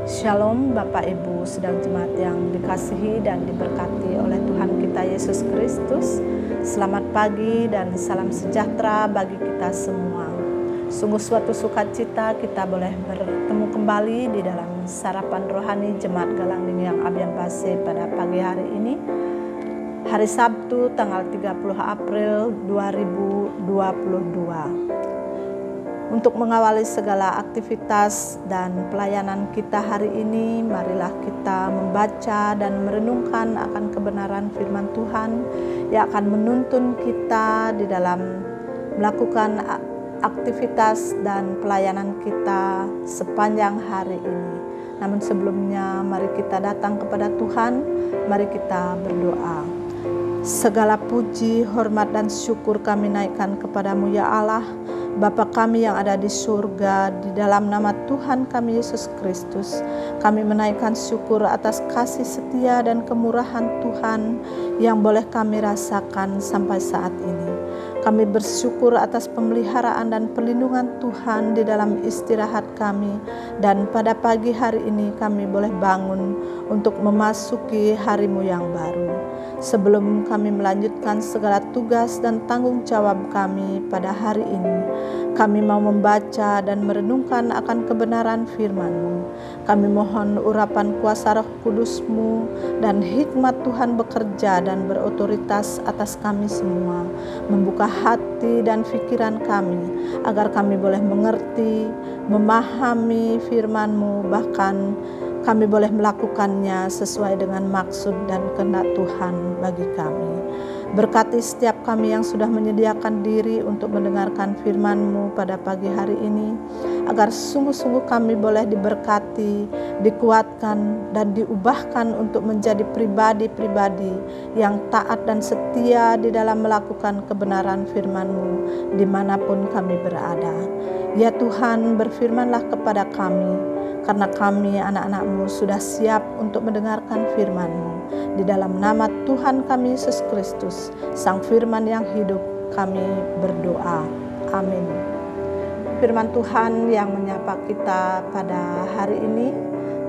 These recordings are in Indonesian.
Shalom Bapak Ibu sedang jemaat yang dikasihi dan diberkati oleh Tuhan kita Yesus Kristus. Selamat pagi dan salam sejahtera bagi kita semua. Sungguh suatu sukacita kita boleh bertemu kembali di dalam sarapan rohani Jemaat Galang yang Abian Base pada pagi hari ini. Hari Sabtu tanggal 30 April 2022. Untuk mengawali segala aktivitas dan pelayanan kita hari ini, marilah kita membaca dan merenungkan akan kebenaran firman Tuhan yang akan menuntun kita di dalam melakukan aktivitas dan pelayanan kita sepanjang hari ini. Namun sebelumnya, mari kita datang kepada Tuhan, mari kita berdoa. Segala puji, hormat, dan syukur kami naikkan kepadamu ya Allah, Bapa kami yang ada di surga, di dalam nama Tuhan kami Yesus Kristus. Kami menaikkan syukur atas kasih setia dan kemurahan Tuhan yang boleh kami rasakan sampai saat ini. Kami bersyukur atas pemeliharaan dan perlindungan Tuhan di dalam istirahat kami. Dan pada pagi hari ini kami boleh bangun untuk memasuki hari-Mu yang baru. Sebelum kami melanjutkan segala tugas dan tanggung jawab kami pada hari ini, kami mau membaca dan merenungkan akan kebenaran firman-Mu. Kami mohon urapan kuasa Roh Kudus-Mu dan hikmat Tuhan bekerja dan berotoritas atas kami semua. Membuka hati dan pikiran kami agar kami boleh mengerti, memahami firman-Mu, bahkan kami boleh melakukannya sesuai dengan maksud dan kehendak Tuhan bagi kami. Berkati setiap kami yang sudah menyediakan diri untuk mendengarkan firman-Mu pada pagi hari ini, agar sungguh-sungguh kami boleh diberkati, dikuatkan, dan diubahkan untuk menjadi pribadi-pribadi yang taat dan setia di dalam melakukan kebenaran firman-Mu dimanapun kami berada. Ya Tuhan, berfirmanlah kepada kami, karena kami anak-anak-Mu sudah siap untuk mendengarkan firman-Mu. Di dalam nama Tuhan kami Yesus Kristus, Sang Firman yang hidup, kami berdoa. Amin. Firman Tuhan yang menyapa kita pada hari ini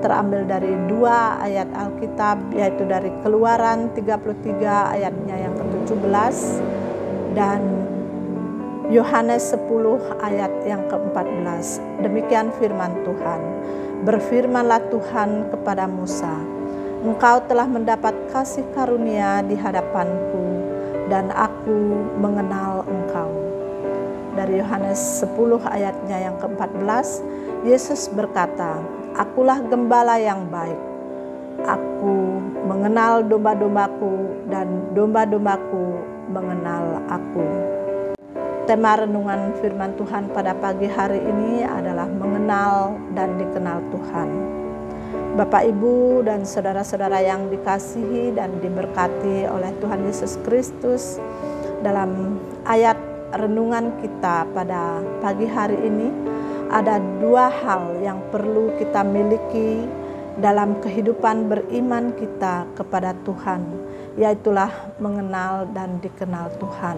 terambil dari 2 ayat Alkitab, yaitu dari Keluaran 33 ayatnya yang ke-17 dan Yohanes 10 ayat yang ke-14. Demikian firman Tuhan. Berfirmanlah Tuhan kepada Musa, Engkau telah mendapat kasih karunia di hadapanku, dan aku mengenal engkau. Dari Yohanes 10 ayatnya yang ke-14, Yesus berkata, Akulah gembala yang baik. Aku mengenal domba-dombaku, dan domba-dombaku mengenal aku. Tema renungan firman Tuhan pada pagi hari ini adalah mengenal dan dikenal Tuhan. Bapak, Ibu, dan saudara-saudara yang dikasihi dan diberkati oleh Tuhan Yesus Kristus, dalam ayat renungan kita pada pagi hari ini ada 2 hal yang perlu kita miliki dalam kehidupan beriman kita kepada Tuhan, yaitulah mengenal dan dikenal Tuhan.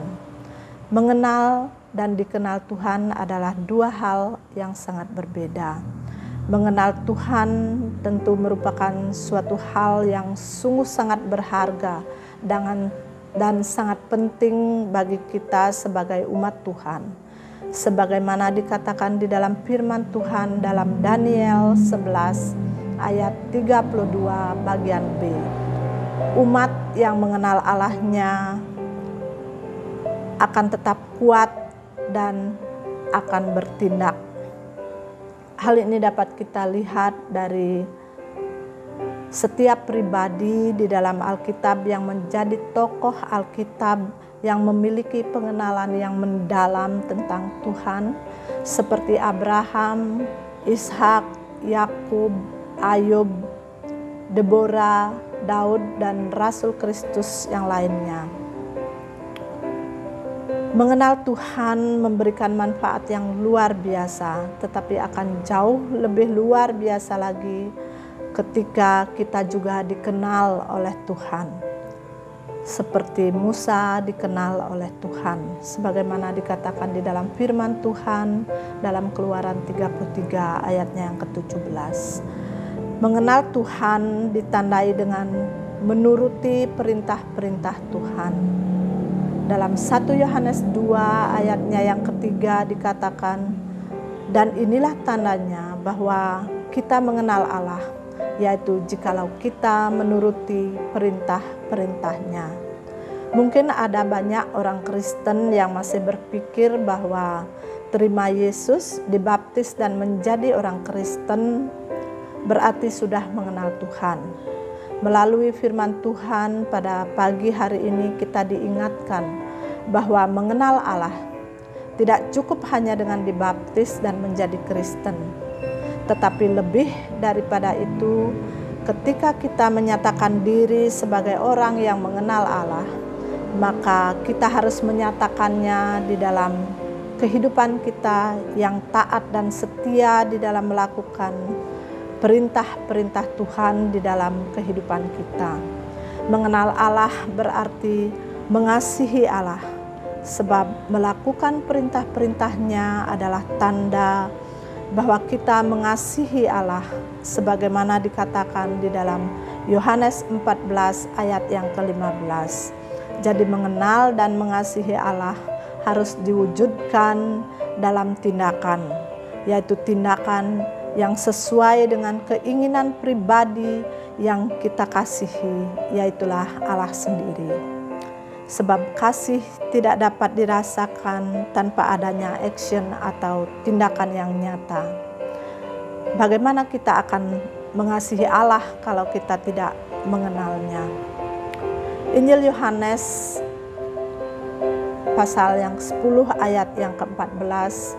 Mengenal dan dikenal Tuhan adalah 2 hal yang sangat berbeda. Mengenal Tuhan tentu merupakan suatu hal yang sungguh sangat berharga dan sangat penting bagi kita sebagai umat Tuhan. Sebagaimana dikatakan di dalam firman Tuhan dalam Daniel 11 ayat 32 bagian B. Umat yang mengenal Allahnya akan tetap kuat dan akan bertindak. Hal ini dapat kita lihat dari setiap pribadi di dalam Alkitab yang menjadi tokoh Alkitab yang memiliki pengenalan yang mendalam tentang Tuhan, seperti Abraham, Ishak, Yakub, Ayub, Deborah, Daud, dan Rasul Kristus yang lainnya. Mengenal Tuhan memberikan manfaat yang luar biasa, tetapi akan jauh lebih luar biasa lagi ketika kita juga dikenal oleh Tuhan. seperti Musa dikenal oleh Tuhan, sebagaimana dikatakan di dalam firman Tuhan dalam Keluaran 33 ayatnya yang ke-17. Mengenal Tuhan ditandai dengan menuruti perintah-perintah Tuhan. Dalam 1 Yohanes 2 ayatnya yang ketiga dikatakan, dan inilah tandanya bahwa kita mengenal Allah, yaitu jikalau kita menuruti perintah-perintahnya. Mungkin ada banyak orang Kristen yang masih berpikir bahwa terima Yesus, dibaptis dan menjadi orang Kristen berarti sudah mengenal Tuhan. Melalui firman Tuhan pada pagi hari ini kita diingatkan bahwa mengenal Allah tidak cukup hanya dengan dibaptis dan menjadi Kristen. Tetapi lebih daripada itu, ketika kita menyatakan diri sebagai orang yang mengenal Allah, maka kita harus menyatakannya di dalam kehidupan kita yang taat dan setia di dalam melakukan perintah-perintah Tuhan di dalam kehidupan kita. Mengenal Allah berarti mengasihi Allah, sebab melakukan perintah-perintahnya adalah tanda bahwa kita mengasihi Allah, sebagaimana dikatakan di dalam Yohanes 14 ayat yang ke-15. Jadi mengenal dan mengasihi Allah harus diwujudkan dalam tindakan, yaitu tindakan yang sesuai dengan keinginan pribadi yang kita kasihi, yaitulah Allah sendiri. Sebab kasih tidak dapat dirasakan tanpa adanya action atau tindakan yang nyata. Bagaimana kita akan mengasihi Allah kalau kita tidak mengenalnya? Injil Yohanes pasal yang 10 ayat yang ke-14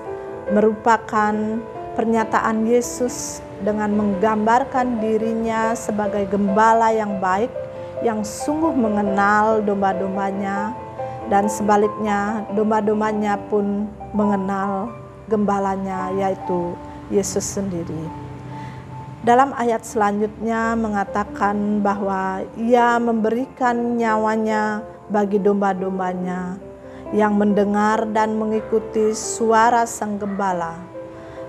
merupakan pernyataan Yesus dengan menggambarkan dirinya sebagai gembala yang baik, yang sungguh mengenal domba-dombanya, dan sebaliknya domba-dombanya pun mengenal gembalanya, yaitu Yesus sendiri. Dalam ayat selanjutnya mengatakan bahwa Ia memberikan nyawanya bagi domba-dombanya yang mendengar dan mengikuti suara sang gembala,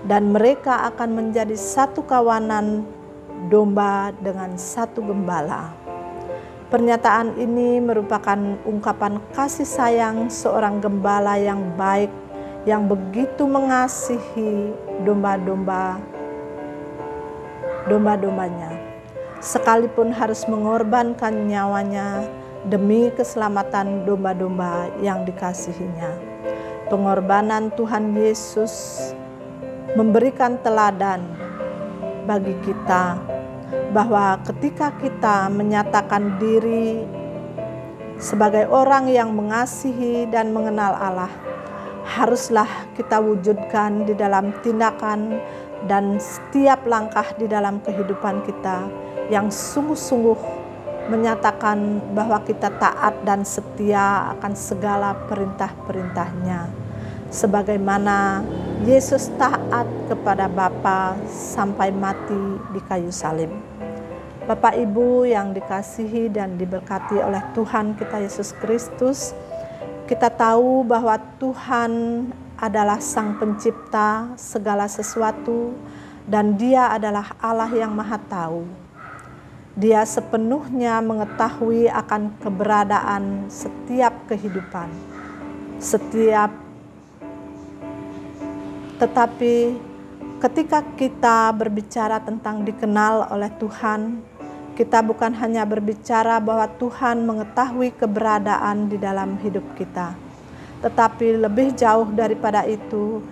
dan mereka akan menjadi satu kawanan domba dengan satu gembala. Pernyataan ini merupakan ungkapan kasih sayang seorang gembala yang baik, yang begitu mengasihi domba-dombanya, sekalipun harus mengorbankan nyawanya demi keselamatan domba-domba yang dikasihinya. Pengorbanan Tuhan Yesus memberikan teladan bagi kita bahwa ketika kita menyatakan diri sebagai orang yang mengasihi dan mengenal Allah, haruslah kita wujudkan di dalam tindakan dan setiap langkah di dalam kehidupan kita yang sungguh-sungguh menyatakan bahwa kita taat dan setia akan segala perintah-perintahnya, sebagaimana Yesus taat kepada Bapa sampai mati di kayu salib. Bapak Ibu yang dikasihi dan diberkati oleh Tuhan kita Yesus Kristus, kita tahu bahwa Tuhan adalah Sang Pencipta segala sesuatu, dan Dia adalah Allah yang Maha Tahu. Dia sepenuhnya mengetahui akan keberadaan setiap kehidupan, tetapi ketika kita berbicara tentang dikenal oleh Tuhan, kita bukan hanya berbicara bahwa Tuhan mengetahui keberadaan di dalam hidup kita, tetapi lebih jauh daripada itu,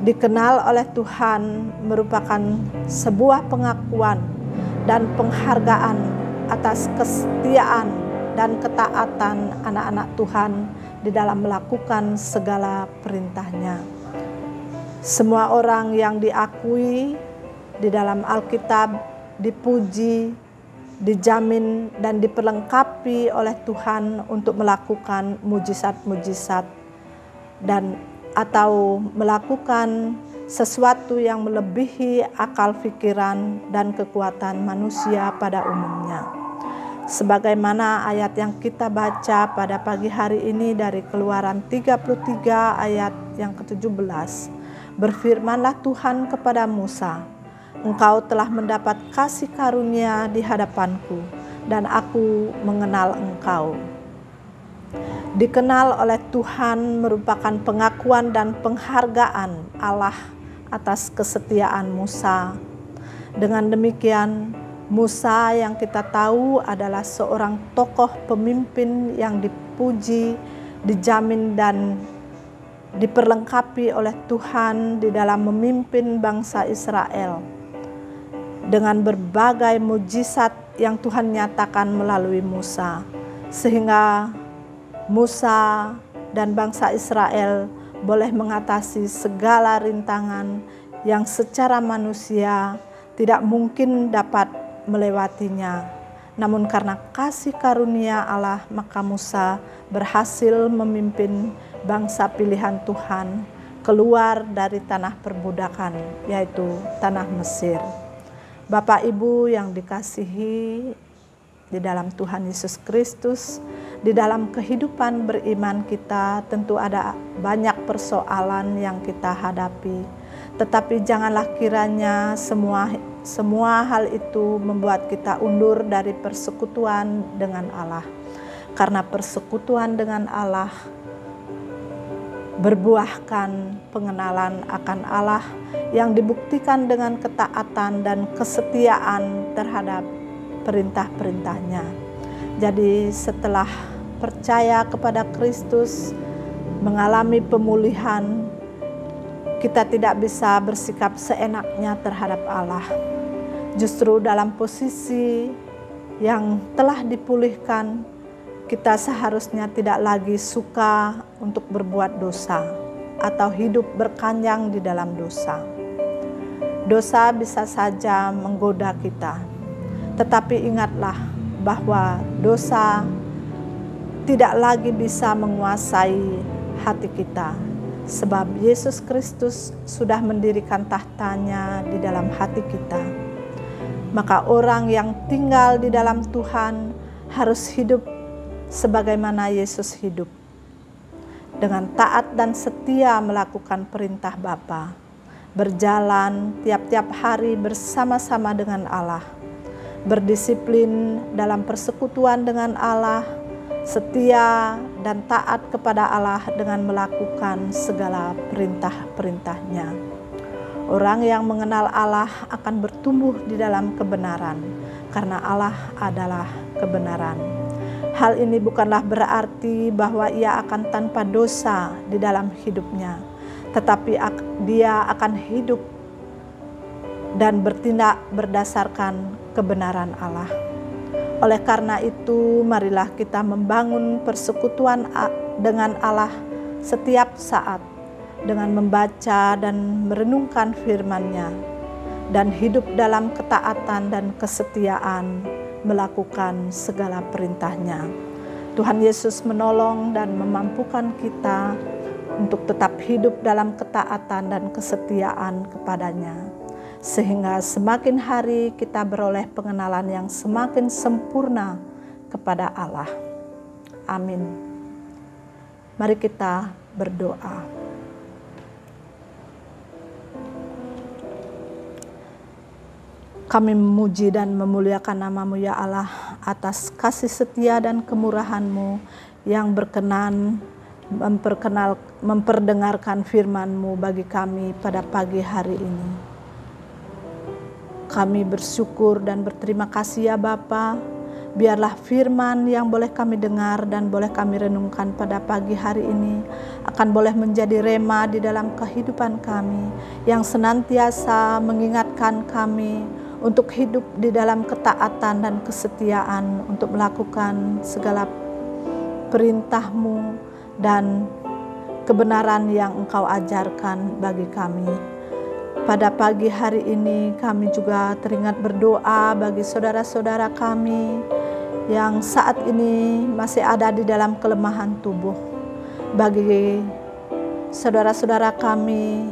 dikenal oleh Tuhan merupakan sebuah pengakuan dan penghargaan atas kesetiaan dan ketaatan anak-anak Tuhan di dalam melakukan segala perintahnya. Semua orang yang diakui di dalam Alkitab dipuji, dijamin dan diperlengkapi oleh Tuhan untuk melakukan mujizat-mujizat dan atau melakukan sesuatu yang melebihi akal pikiran dan kekuatan manusia pada umumnya. Sebagaimana ayat yang kita baca pada pagi hari ini dari Keluaran 33 ayat yang ke-17. Berfirmanlah Tuhan kepada Musa, engkau telah mendapat kasih karunia di hadapanku, dan aku mengenal engkau. Dikenal oleh Tuhan merupakan pengakuan dan penghargaan Allah atas kesetiaan Musa. Dengan demikian, Musa yang kita tahu adalah seorang tokoh pemimpin yang dipuji, dijamin dan diperlengkapi oleh Tuhan di dalam memimpin bangsa Israel dengan berbagai mujizat yang Tuhan nyatakan melalui Musa, sehingga Musa dan bangsa Israel boleh mengatasi segala rintangan yang secara manusia tidak mungkin dapat melewatinya. Namun karena kasih karunia Allah, maka Musa berhasil memimpin bangsa pilihan Tuhan keluar dari tanah perbudakan, yaitu tanah Mesir. Bapak Ibu yang dikasihi di dalam Tuhan Yesus Kristus, di dalam kehidupan beriman kita tentu ada banyak persoalan yang kita hadapi. Tetapi janganlah kiranya semua hal itu membuat kita undur dari persekutuan dengan Allah. Karena persekutuan dengan Allah berbuahkan pengenalan akan Allah yang dibuktikan dengan ketaatan dan kesetiaan terhadap perintah-perintahnya. Jadi setelah percaya kepada Kristus, mengalami pemulihan, kita tidak bisa bersikap seenaknya terhadap Allah. Justru dalam posisi yang telah dipulihkan, kita seharusnya tidak lagi suka untuk berbuat dosa atau hidup berkanjang di dalam dosa. Dosa bisa saja menggoda kita, tetapi ingatlah bahwa dosa tidak lagi bisa menguasai hati kita. Sebab Yesus Kristus sudah mendirikan tahtanya di dalam hati kita. Maka orang yang tinggal di dalam Tuhan harus hidup sebagaimana Yesus hidup. Dengan taat dan setia melakukan perintah Bapa. Berjalan tiap-tiap hari bersama-sama dengan Allah. Berdisiplin dalam persekutuan dengan Allah. Setia dan taat kepada Allah dengan melakukan segala perintah-perintahnya. Orang yang mengenal Allah akan bertumbuh di dalam kebenaran, karena Allah adalah kebenaran. Hal ini bukanlah berarti bahwa ia akan tanpa dosa di dalam hidupnya, tetapi dia akan hidup dan bertindak berdasarkan kebenaran Allah. Oleh karena itu, marilah kita membangun persekutuan dengan Allah setiap saat dengan membaca dan merenungkan firman-Nya dan hidup dalam ketaatan dan kesetiaan melakukan segala perintah-Nya. Tuhan Yesus menolong dan memampukan kita untuk tetap hidup dalam ketaatan dan kesetiaan kepada-Nya. Sehingga semakin hari kita beroleh pengenalan yang semakin sempurna kepada Allah. Amin. Mari kita berdoa. Kami memuji dan memuliakan nama-Mu ya Allah atas kasih setia dan kemurahan-Mu yang berkenan memperdengarkan firman-Mu bagi kami pada pagi hari ini. Kami bersyukur dan berterima kasih ya Bapa. Biarlah firman yang boleh kami dengar dan boleh kami renungkan pada pagi hari ini akan boleh menjadi rema di dalam kehidupan kami, yang senantiasa mengingatkan kami untuk hidup di dalam ketaatan dan kesetiaan, untuk melakukan segala perintah-Mu dan kebenaran yang Engkau ajarkan bagi kami. Pada pagi hari ini kami juga teringat berdoa bagi saudara-saudara kami yang saat ini masih ada di dalam kelemahan tubuh. Bagi saudara-saudara kami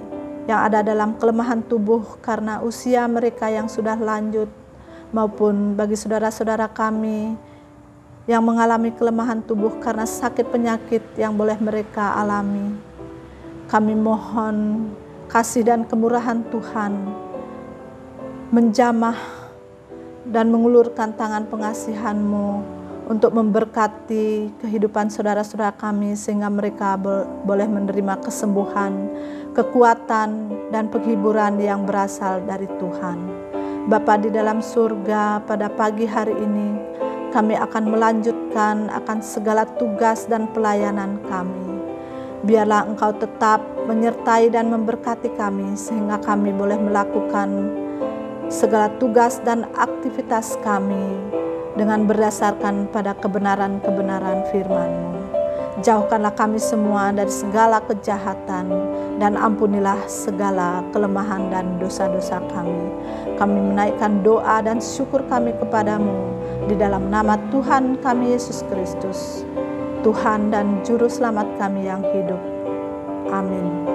yang ada dalam kelemahan tubuh karena usia mereka yang sudah lanjut, maupun bagi saudara-saudara kami yang mengalami kelemahan tubuh karena sakit penyakit yang boleh mereka alami. Kami mohon kasih dan kemurahan Tuhan menjamah dan mengulurkan tangan pengasihan-Mu untuk memberkati kehidupan saudara-saudara kami sehingga mereka boleh menerima kesembuhan, kekuatan, dan penghiburan yang berasal dari Tuhan. Bapa di dalam surga, pada pagi hari ini kami akan melanjutkan akan segala tugas dan pelayanan kami. Biarlah Engkau tetap menyertai dan memberkati kami sehingga kami boleh melakukan segala tugas dan aktivitas kami dengan berdasarkan pada kebenaran-kebenaran firman-Mu. Jauhkanlah kami semua dari segala kejahatan dan ampunilah segala kelemahan dan dosa-dosa kami. Kami menaikkan doa dan syukur kami kepadamu di dalam nama Tuhan kami Yesus Kristus, Tuhan dan Juru Selamat kami yang hidup. Amin.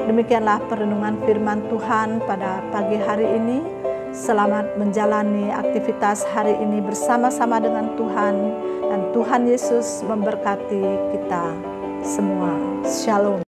Demikianlah perenungan firman Tuhan pada pagi hari ini. Selamat menjalani aktivitas hari ini bersama-sama dengan Tuhan, dan Tuhan Yesus memberkati kita semua. Shalom.